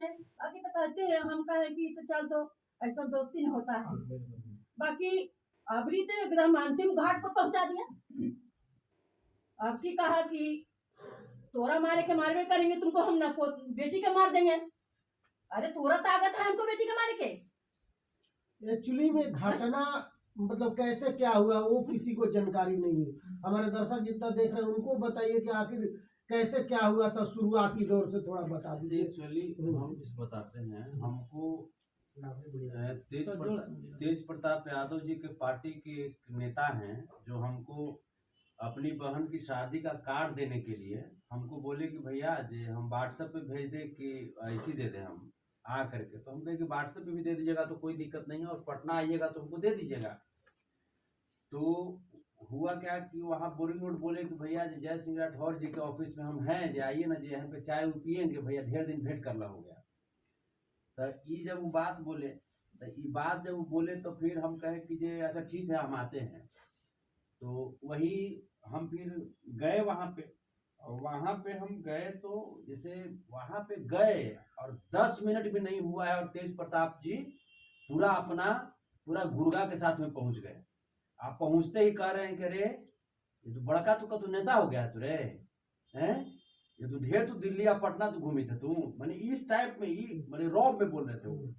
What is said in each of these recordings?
बाकी तो कहते हैं हम कहे कि तो चल तो ऐसा दोस्ती नहीं होता है। बाकी अबरी तो एकदम अंतिम घाट को पहुंचा दिया। अब की कहा कि तोरा मारे के मारवे करेंगे तुमको, हम ना बेटी के मार देंगे। अरे तोरा ताकत है हमको बेटी के मारे के? एक्चुअली में घटना मतलब कैसे क्या हुआ वो किसी को जानकारी नहीं है। हमारे दर्शक जितना देख रहे हैं उनको बताइए कि आखिर कैसे क्या हुआ था, शुरुआती दौर से थोड़ा बता दीजिए। एक्चुअली हम इस बताते हैं, हमको तेज प्रताप यादव जी के पार्टी के एक नेता हैं जो हमको अपनी बहन की शादी का कार्ड देने के लिए हमको बोले कि भैया जी हम व्हाट्सएप पे भेज दें कि ऐसी दे दें हम आ करके। तो हम कहे कि व्हाट्सएप पे भी दे दीजिएगा तो कोई दिक्कत नहीं है, और पटना आइएगा तो हमको दे दीजिएगा। तो हुआ क्या कि वहाँ बोरिंग रोड बोले कि भैया जी जय सिंह राठौर जी के ऑफिस में हम हैं, जो आइए ना जी यहाँ पे चाय पियेंगे भैया, ढेर दिन भेंट करना हो गया। तो ये जब वो बात बोले तो ये बात जब वो बोले तो फिर हम कहे कि जे अच्छा ठीक है हम आते हैं। तो वही हम फिर गए वहाँ पे, और वहाँ पे हम गए तो जैसे वहाँ पे गए और 10 मिनट भी नहीं हुआ है और तेज प्रताप जी पूरा अपना पूरा गुर्गा के साथ में पहुंच गए। आप पहुंचते ही कह रहे हैं कि अरे ये तो बड़का तू नेता हो गया तू रे, हैं ये तो ढेर तू दिल्ली या पटना तू घूमी थे तू, मैंने इस टाइप में ही मैंने रौब में बोल रहे थे वो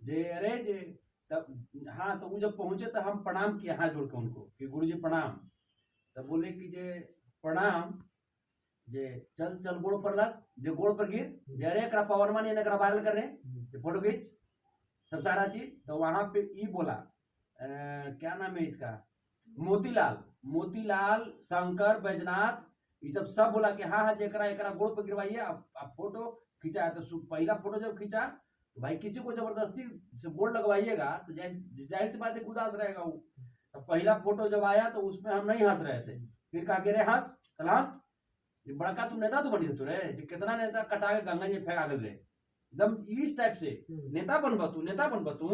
जे अरे जे। तब हाँ तो वो जब पहुंचे तो हम प्रणाम किए हाथ जोड़ के उनको कि गुरु जी प्रणाम। तब बोले कि जे प्रणाम, जे चल चल गोड़ पर लग, जे गोड़ पर गिर, जे अरे एकरा पावर मानी एकरा वायरल कर रहे हैं फोटो खींच सब सारा चीज। तो वहां पे ई बोला क्या नाम है इसका, मोतीलाल, मोतीलाल शंकर बैजनाथ ये सब बोला कि हाँ हाँ जेकरा एकरा गोड़ पर गिरवाइए आप फोटो खिंचा। तो पहला फोटो जब खींचा तो भाई किसी को जबरदस्ती से बोर्ड लगवाइएगा तो जाहिर सी बात है उदास रहेगा वो। तो पहला फोटो जब आया तो उसमें हम नहीं हंस रहे थे, फिर कहा कि रे हंस कल हंस, ये बड़का तुम नेता तो बनी तू रे, कितना नेता कटा के गंगा जी फेंक आगल रे, एकदम इस टाइप से नेता बनबा तू, नेता बनबा तू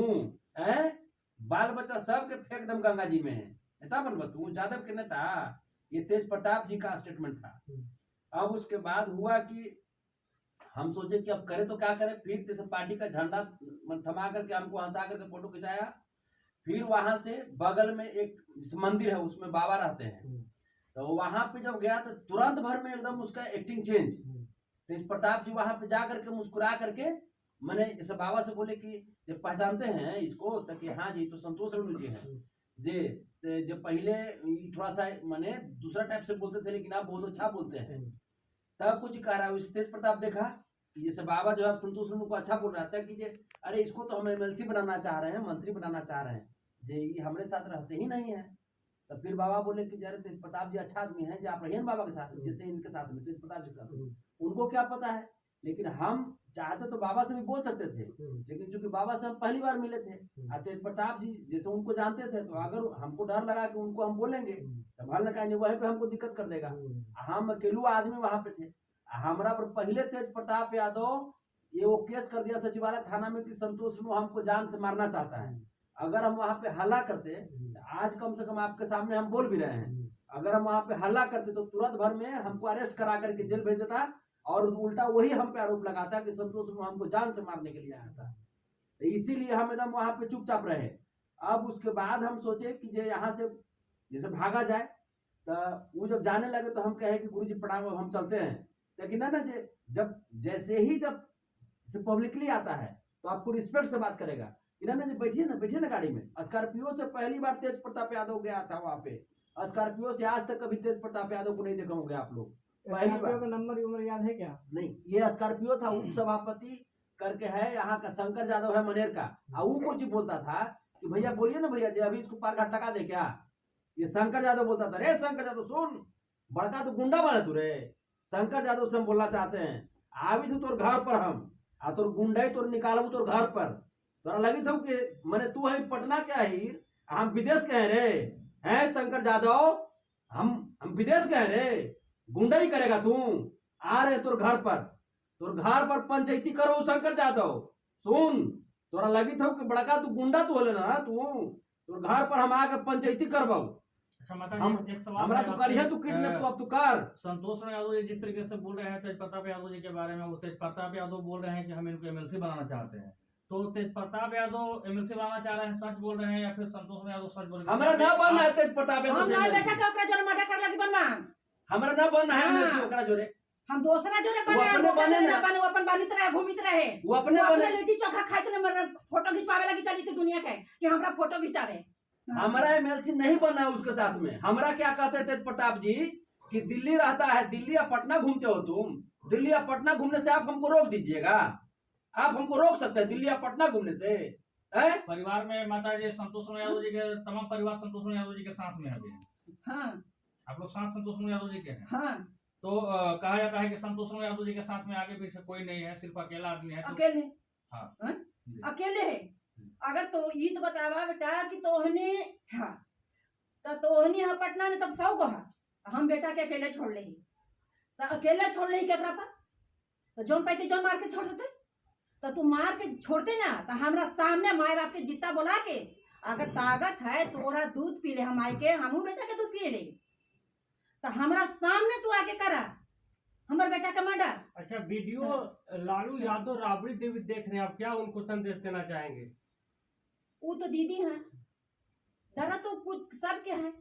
है, बाल बच्चा सब के फेंक दम गंगा जी में, नेता बनबा तू यादव के नेता। ये तेज प्रताप जी का स्टेटमेंट था। अब उसके बाद हुआ कि हम सोचे कि अब करें तो क्या करें, फिर जैसे पार्टी का झंडा थमा करके हमको हंसा करके फोटो खिंचाया। फिर वहां से बगल में एक मंदिर है उसमें बाबा रहते हैं, तो वहां पे जब गया तो तुरंत भर में एकदम उसका एक्टिंग चेंज। तेज प्रताप जी वहां पे जा करके मुस्कुरा करके मैंने जैसे बाबा से बोले कि जब पहचानते हैं इसको तो कि हाँ जी तो संतोष रेणु जी हैं जी। जब पहले थोड़ा सा मैंने दूसरा टाइप से बोलते थे लेकिन आप बहुत अच्छा बोलते हैं, तब कुछ कह रहा है। तेज प्रताप देखा कि जैसे बाबा जो है संतोष रेणु को अच्छा बोल रहा था कि अरे इसको तो हम एमएलसी बनाना चाह रहे हैं, मंत्री बनाना चाह रहे हैं, जे ये हमारे साथ रहते ही नहीं है। तो फिर बाबा बोले कि जरा तेज प्रताप जी अच्छा आदमी है, जो आप रहिए बाबा के साथ में, जैसे इनके साथ में तेज प्रताप जी के साथ में, उनको क्या पता है। लेकिन हम चाहते तो बाबा से भी बोल सकते थे, लेकिन चूंकि बाबा से हम पहली बार मिले थे और तेज प्रताप जी जैसे उनको जानते थे, तो अगर हमको डर लगा कि उनको हम बोलेंगे तो भल कहेंगे वहीं पे हमको दिक्कत कर देगा। हम अकेलू आदमी वहां पे थे, हमारा पर पहले तेज प्रताप यादव ये वो केस कर दिया सचिवालय थाना में कि संतोष रेणु हमको जान से मारना चाहता है। अगर हम वहां पे हल्ला करते, आज कम से कम आपके सामने हम बोल भी रहे हैं, अगर हम वहां पे हल्ला करते तो तुरंत भर में हमको अरेस्ट करा करके जेल भेज देता, और उल्टा वही हम पे आरोप लगाता कि संतोष रेणु हमको जान से मारने के लिए आया था। तो इसीलिए हम एकदम वहां पे चुपचाप रहे। अब उसके बाद हम सोचे कि जे यहाँ से जैसे भागा जाए, तो वो जब जाने लगे तो हम कहे कि गुरु जी प्रणाम हम चलते हैं। लेकिन ना जब जैसे ही जब पब्लिकली आता है तो आपको रिस्पेक्ट से बात करेगा कि ना जी बैठिए ना गाड़ी में। स्कॉर्पियो से पहली बार तेज प्रताप यादव गया था वहां पे, स्कॉर्पियो से आज तक कभी तेज प्रताप यादव को नहीं देखा होंगे आप लोग, पहली बार। का नंबर याद है क्या? नहीं, ये स्कॉर्पियो था, उप सभापति करके है यहाँ का, शंकर यादव है मनेर का। वो कुछ बोलता था कि भैया बोलिए ना भैया जी अभी इसको पार घाट लगा दे क्या, ये शंकर यादव बोलता था। रे शंकर यादव सुन, बड़का तो गुंडा बना तू रे, शंकर यादव से हम बोलना चाहते हैं, आवी तू तोर घर पर हम आ तोर गुंडाई तोर निकालू तोर घर पर, तोरा लगी था कि मैंने तू है पटना क्या ही, हम विदेश के हैं रे, हैं शंकर यादव, हम विदेश के हैं रे, गुंडाई करेगा तू, आ रहे तोर घर पर पंचायती करो शंकर यादव। सुन तोरा लगी था कि बड़का तू गुंडा तो होले ना तू, तोर घर पर हम आके पंचायती करवाऊ। अच्छा माता हम जी, एक सवाल हमरा है तो आपसे। करिए तू किडनैप तो अब तू कर। संतोष यादव जी जिस तरीके से बोल रहे हैं तेज प्रताप यादव जी के बारे में, वो तेज प्रताप यादव बोल रहे हैं कि हम इनको एमएलसी बनाना चाहते हैं, तो तेज प्रताप यादव एमएलसी बनाना चाह रहे हैं, सच बोल रहे हैं या फिर संतोष यादव सच बोल रहे हैं? हमरा ना बनना है तेज प्रताप यादव हम से नहीं MLC। बेटा के ओकरा जोरे मर्डर कर लगी बनवा हमरा ना बनना है हाँ। MLC ओकरा जोरे। हम दूसरा जोरे वो बने अपने बने ना। बने वो अपन बालित रहे घूमित रहे वो अपने बने। लिट्टी चोखा खाइत रहे मर फोटो खिंचवावे लगी चली थी दुनिया के कि हमरा फोटो खिंचा रहे। हमारा MLC नहीं बनना है उसके साथ में। हमरा क्या कहते हैं तेज प्रताप जी कि दिल्ली रहता है, दिल्ली या पटना घूमते हो तुम, दिल्ली या पटना घूमने से आप हमको रोक दीजिएगा? आप हमको रोक सकते हैं दिल्ली या पटना घूमने से? है परिवार में माता जी संतोष यादव जी के तमाम परिवार संतोष यादव जी के साथ में अभी हैं। हाँ आप लोग साथ संतोष यादव जी के हैं। हाँ तो कहा जाता है कि संतोष यादव जी के साथ में आगे पीछे कोई नहीं है, सिर्फ अकेला आदमी है। तो अकेले हाँ हाँ? जी। अकेले है। अगर तो ई तो बतावा बेटा कि तोहने हाँ तो तोहनी यहाँ पटना ने तब 100 को हम बेटा के अकेले छोड़ ले तो अकेले छोड़ ले केकरा पर तो जोन पाइते जोन मार के छोड़ देते तो तू मार के छोड़ते ना तो हमरा सामने माए बाप के जितना बोला के अगर ताकत है तोरा दूध पी ले हम आए के हमू बेटा के दूध पिए ले तो हमरा सामने तू आके करा हमर बेटा का मर्डर। अच्छा, वीडियो लालू यादव राबड़ी देवी देख रहे हैं, आप क्या उनको संदेश देना चाहेंगे? वो तो दीदी है डरा तो कुछ सबके है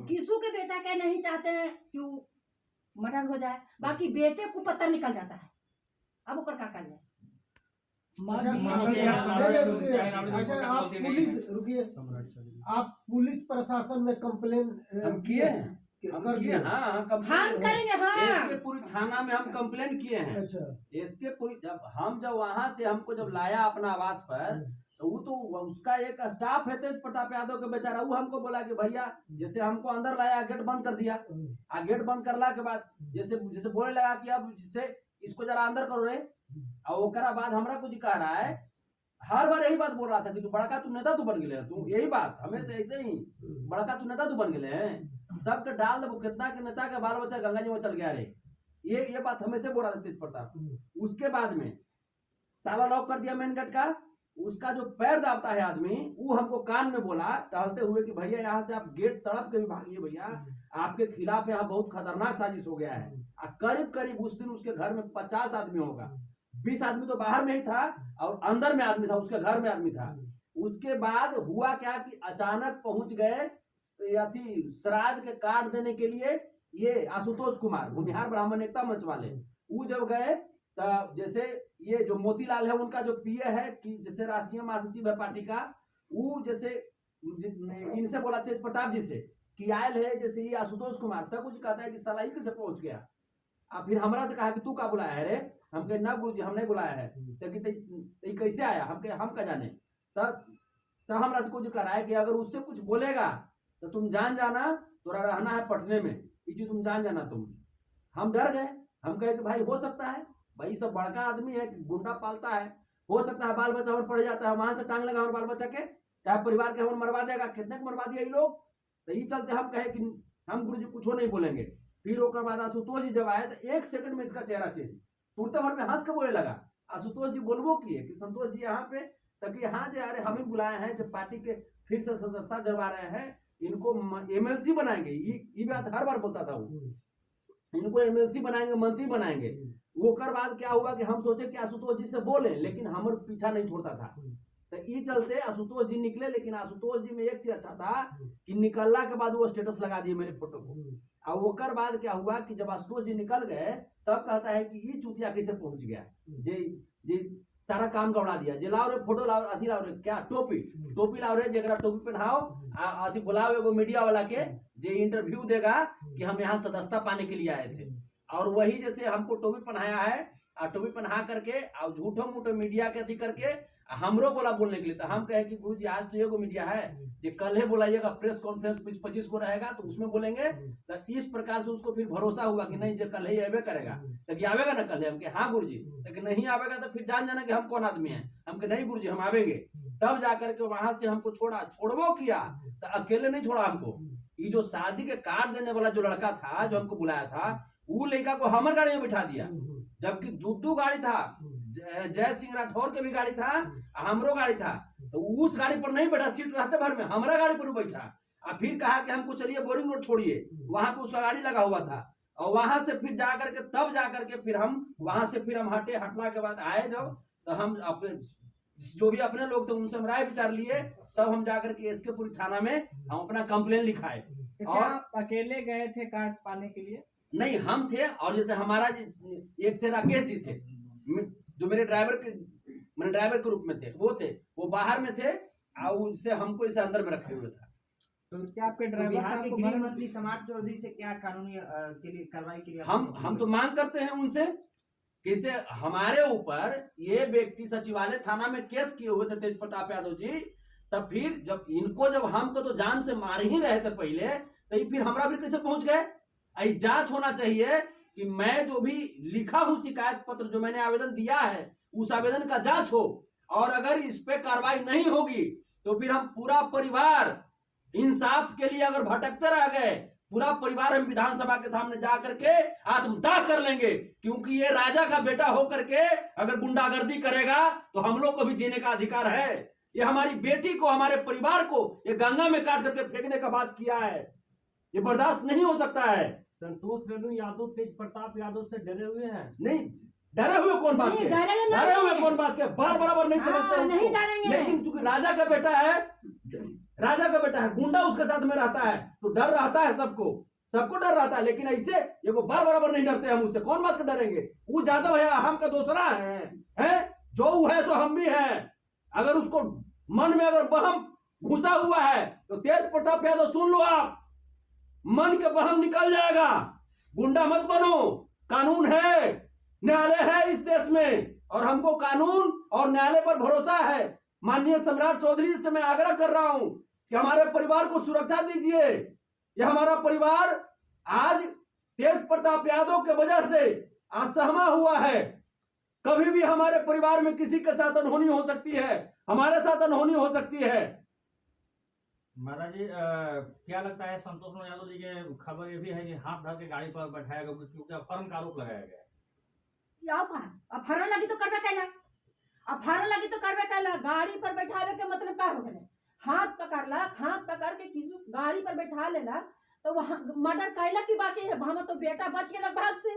किसू के बेटा के नहीं चाहते हैं कि मर्डर हो जाए, बाकी बेटे को पता निकल जाता है अब ओकर का कर जाए। अच्छा आप पुलिस रुकिए, आप पुलिस प्रशासन में कंप्लेन हम किए हैं, हम कर किए दिए? हाँ हम कंप्लेन करेंगे हाँ एसके पुरी थाना में हम कंप्लेन किए हैं। अच्छा एसके पुरी जब वहां से हमको जब लाया अपना आवास पर तो वो तो उसका एक स्टाफ है तेज प्रताप यादव के बेचारा, वो हमको बोला कि भैया जैसे हमको अंदर लाया गेट बंद कर दिया, गेट बंद करला के बाद जैसे जैसे बोलने लगा कि अब जैसे इसको जरा अंदर करो रे, और ओकरा बाद हमरा कुछ कह रहा है, हर बार यही बात बोल रहा था कि तू बड़का तू नेता तू बन गए, तू यही बात हमेशा ऐसे ही बड़का तू नेता तू बन गए हैं, सबके डाल दे कितना के नेता का बाल बच्चा गंगा जी में चल गया रे, ये बात हमेशा बोल रहा था तेज प्रताप। उसके बाद में ताला लॉक कर दिया मेन गेट का, उसका जो पैर दाबता है आदमी वो हमको कान में बोला टहलते हुए कि भैया यहाँ से आप गेट तड़प के भी भागिए भैया, आपके खिलाफ यहाँ बहुत खतरनाक साजिश हो गया है। करीब करीब उस दिन उसके घर में 50 आदमी होगा, 20 आदमी तो बाहर में ही था और अंदर में आदमी था, उसके घर में आदमी था। उसके बाद हुआ क्या कि अचानक पहुंच गए श्राद्ध के कार्ड देने के लिए ये आशुतोष कुमार भूमिहार ब्राह्मण एकता मंच वाले, वो जब गए तो जैसे ये जो मोतीलाल है उनका जो पीए है कि जैसे राष्ट्रीय महासचिव है पार्टी का, वो जैसे इनसे बोला तेज प्रताप जी से कि आयल है जैसे ये आशुतोष कुमार, तब कुछ कहता है कि साला ही कैसे पहुंच गया। अब फिर हमरा से कहा कि तू का बुलाया है रे, हम कहे ना गुरु जी हम नहीं बुलाया है, तो कैसे आया, हम का जाने। तब हमरा से कुछ कह रहा है कि अगर उससे कुछ बोलेगा तो तुम जान जाना, तोरा रहना है पटने में, ये चीज तुम जान जाना तुम। हम डर गए, हम कहे कि भाई हो सकता है, भाई सब बड़का आदमी है, गुंडा पालता है, हो सकता है बाल बच्चा और पड़ जाता है, वहां से टांग लगा और बाल बच्चा के, चाहे परिवार के हम मरवा देगा, कितने को मरवा दिया ये लोग। तो ये चलते हम कहे कि हम गुरु जी कुछ नहीं बोलेंगे। फिर ओकर बाद आशुतोष जी जब आए तो 1 सेकंड में इसका चेहरा चेंज, तुरते भर में हंस के बोलने लगा। आशुतोष जी बोलबो किए कि संतोष जी यहाँ पे तक हाँ जी अरे हम ही बुलाए हैं, जब पार्टी के फिर से सदस्यता जमा रहे हैं, इनको MLC बनाएंगे, ये बात हर बार बोलता था वो, इनको MLC बनाएंगे, मंत्री बनाएंगे। वो कर बाद क्या हुआ कि हम सोचे कि आशुतोष जी से बोले, लेकिन हमारे पीछा नहीं छोड़ता था, तो ये चलते आशुतोष जी निकले। लेकिन आशुतोष जी में एक चीज अच्छा था कि निकलना के बाद वो स्टेटस लगा दिए मेरे फोटो को। और ओकर बाद क्या हुआ कि जब आशुतोष जी निकल गए तब कहता है कि ये चुतिया कैसे पहुंच गया, जे सारा काम गवड़ा दिया, जे लाओ रे फोटो लाओ, अथी लाओ रे क्या टोपी लाओ रे, जरा टोपी पहनाओ, अथी बुलाओ एगो मीडिया वाला के जे इंटरव्यू देगा कि हम यहाँ सदस्यता पाने के लिए आए थे। और वही जैसे हमको टोपी पहनाया है, टोपी पहना करके और झूठो मूठो मीडिया के अथी करके हमरो बोला बोलने के लिए। तो हम कहे कि गुरु जी आज तो एगो मीडिया है, जो कल है बुलाइएगा प्रेस कॉन्फ्रेंस 25 को रहेगा तो उसमें बोलेंगे। तो इस प्रकार से उसको फिर भरोसा हुआ कि नहीं जो कल ही आवे करेगा, तो आवेगा ना कल है, हम के हाँ गुरु जी, लेकिन नहीं आवेगा तो फिर जान जाना कि हम कौन आदमी है, हम के नहीं गुरु जी हम आवेंगे। तब जाकर के वहां से हमको छोड़बो किया, तो अकेले नहीं छोड़ा हमको। ये जो शादी के कार्ड देने वाला जो लड़का था जो हमको बुलाया था, वो लड़का को हमारे गाड़ी में बिठा दिया, जबकि दो गाड़ी था, जय सिंह राठौर के भी गाड़ी था, हमरो गाड़ी था, तो उस गाड़ी पर नहीं बैठा, सीट रहते भर में हमारा गाड़ी पर बैठा। और फिर कहा कि हमको चलिए बोरिंग रोड छोड़िए, वहां पे उसका गाड़ी लगा हुआ था, और वहां से फिर जा करके तब जा करके फिर हम वहां से फिर हम हटे, हटला के बाद आए जब, तो हम अपने जो भी अपने लोग थे उनसे हम राय विचार लिए, तब हम जाकर के एसके पुरी थाना में हम अपना कंप्लेन लिखाए। तो क्या और आप अकेले गए थे कार्ड पाने के लिए? नहीं, हम थे, और जैसे हमारा एक थे राकेश जी थे, जो मेरे ड्राइवर के रूप में थे, वो बाहर में थे, और उससे हमको इसे अंदर में रखे हुए था। तो क्या आपके तो ड्राइवर बिहार साहब के को गृह भरण मंत्री समाज चौधरी से क्या कानूनी के लिए कार्रवाई के लिए हम तो मांग करते हैं उनसे कि इसे हमारे ऊपर ये व्यक्ति सचिवालय थाना में केस किए हुए थे तेज प्रताप यादव जी, तब फिर जब हमको तो जान से मार ही रहे थे पहले, तो ये फिर हमरा भी कैसे पहुंच गए? ऐसी जांच होना चाहिए कि मैं जो भी लिखा हूं शिकायत पत्र, जो मैंने आवेदन दिया है, उस आवेदन का जांच हो, और अगर इस पे कार्रवाई नहीं होगी तो फिर हम पूरा परिवार इंसाफ के लिए अगर भटकते रह गए, पूरा परिवार हम विधानसभा के सामने जा करके आत्मदाह कर लेंगे, क्योंकि ये राजा का बेटा होकर के अगर गुंडागर्दी करेगा तो हम लोग को भी जीने का अधिकार है। ये हमारी बेटी को, हमारे परिवार को ये गंगा में काट करके फेंकने का बात किया है, ये बर्दाश्त नहीं हो सकता है। संतोष रेणु यादव तेज प्रताप यादव से डरे हुए हैं? नहीं, डरे हुए कौन बात नहीं, के? डरेंगे नहीं। डरे हुए कौन बात के? बराबर नहीं हाँ, समझते नहीं उनको। डरेंगे। लेकिन चूंकि राजा का बेटा है, गुंडा उसके साथ में रहता है, तो डर रहता है, सबको डर रहता है। लेकिन ऐसे ये को बराबर नहीं डरते हम उससे, कौन बात का डरेंगे? वो जादव है, हम का दूसरा है, जो वो है सो हम भी है। अगर उसको मन में अगर बहम घुसा हुआ है तो तेज प्रताप यादव सुन लो, आप मन के बहम निकल जाएगा। गुंडा मत बनो, कानून है, न्यायालय है इस देश में, और हमको कानून और न्यायालय पर भरोसा है। माननीय सम्राट चौधरी से मैं आग्रह कर रहा हूं कि हमारे परिवार को सुरक्षा दीजिए। यह हमारा परिवार आज तेज प्रताप यादव के वजह से असहमा हुआ है। कभी भी हमारे परिवार में किसी के साथ अनहोनी हो सकती है, हमारे साथ अनहोनी हो सकती है। महाराज जी, क्या लगता है संतोष कुमार यादव जी के खबर ये भी है कि हाथ धर के गाड़ी पर बैठाया गया, क्योंकि अपहरण का आरोप लगाया गया है। याव कहा अपहरण लगी तो करबे कैला, अपहरण लगी तो करबे कैला। गाड़ी पर बैठावे के मतलब का हो गए? हाथ पकड़ला, हाथ पकड़ के किसी गाड़ी पर बैठा लेला, तो वहां मर्डर कैला की बाकी है। हम तो बेटा बच गया भाग से,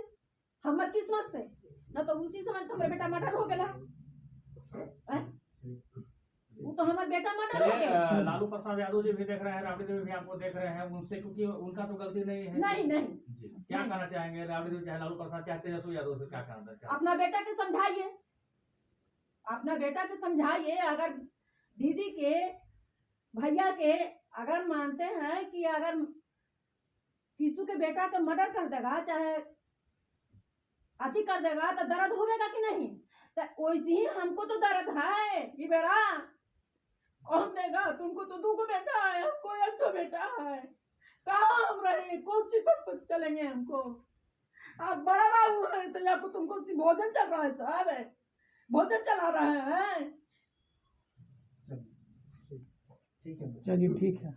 हमर किस्मत से, न तो उसी समय तो हमारे बेटा मर्डर हो गया। वो तो हमारे बेटा मर्डर हो गया। लालू प्रसाद यादव जी भी देख रहे हैं, राबड़ी देवी भी आपको देख रहे हैं, उनसे क्योंकि उनका तो गलती नहीं है। नहीं जी, क्या कहना चाहेंगे? राबड़ी देवी चाहे लालू प्रसाद चाहे तेजस्वी यादव से क्या कहना चाहेंगे? अपना बेटा के समझाइए, अपना बेटा के समझाइए। अगर दीदी के, भैया के अगर मानते हैं कि अगर किसी के बेटा का मर्डर कर देगा, चाहे अति कर देगा, तो दर्द होगा कि नहीं? तो वैसे ही हमको तो दर्द है। ये बेटा कौन देगा? तुमको तो 2 बेटा है, हमको 1 बेटा है। कहाँ हम रहे, कौन सी पर चलेंगे हमको? आप बड़ा बाबू है तो आपको तुमको भोजन चल रहा है, साहब भोजन चला रहे हैं। ठीक है। चलिए ठीक है।